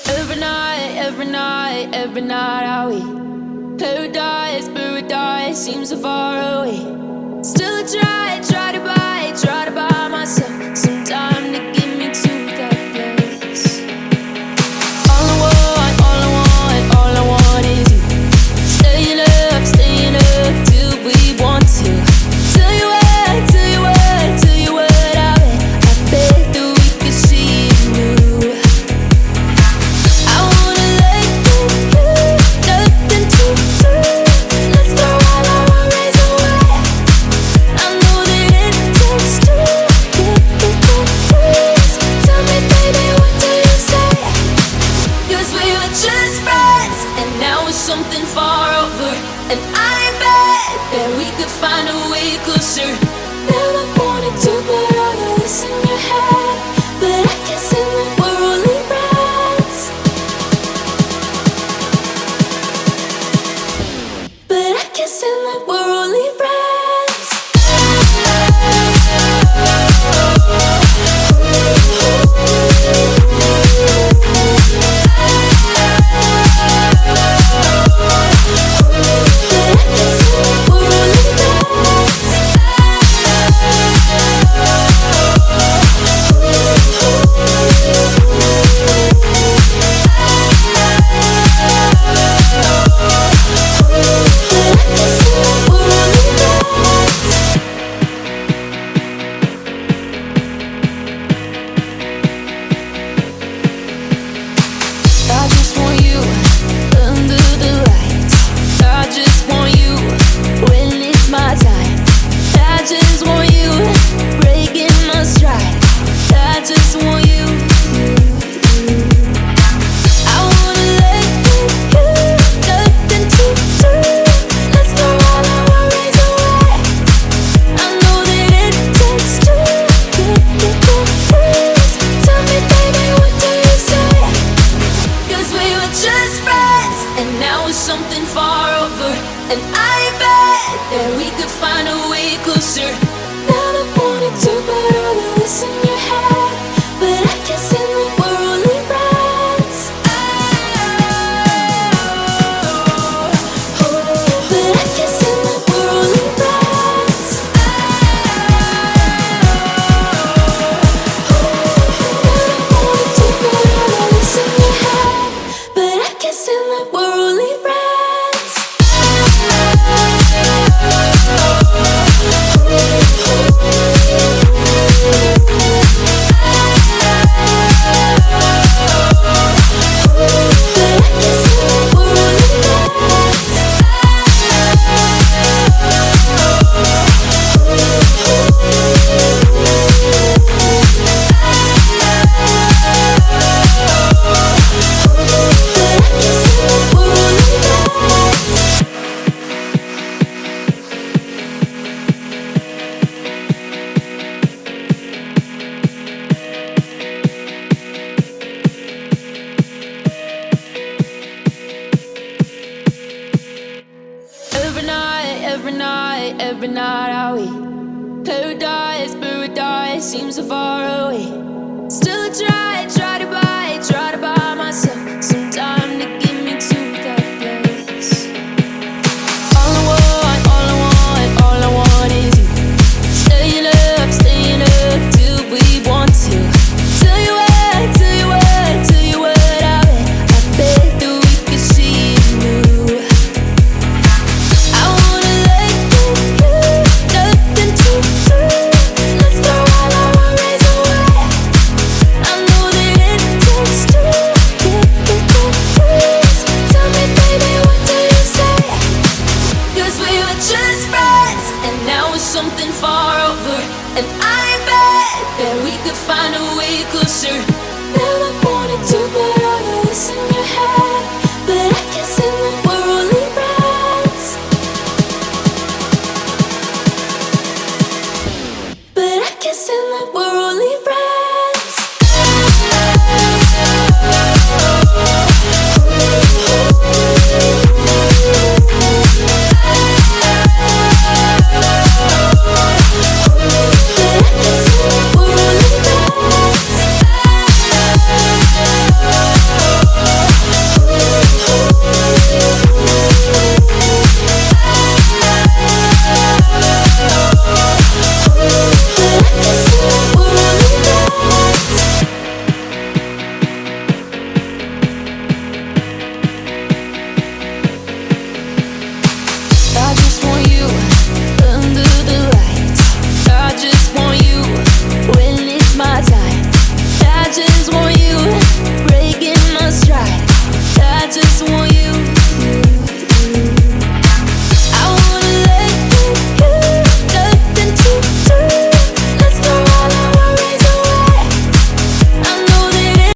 every night are we paradise seems so far away. Still I try to buy myself some time to get me to that place. All I want is you. Staying up till we want to. Tell you what, I bet that we could see it new. I wanna let you, nothing to do. Let's throw all our worries away. I know that it takes two to get the confused. Tell me, baby, what do you say? 'Cause we were just friends, and now it's something far over. And I bet that we could find a way closer. Never wanted to put all of this in your head, but I guess in the we're only friends. But I guess in the we're only friends. I just want you under the lights. I just want you when it's my time. I just want you breaking my stride. I just want you. I wanna let you, nothing to do. Let's throw all our worries away. I know that it takes two to get the confused. Tell me, baby, what do you say? 'Cause we were just friends, and now it's something far over. And I bet that we could find a way closer. Never wanted to put all of this in your head, but I guess in the we're only friends. But I guess in the we're only friends. Never wanted to put all of this in your head, but I guess in the we're only friends. Every night are we paradise seems so far away.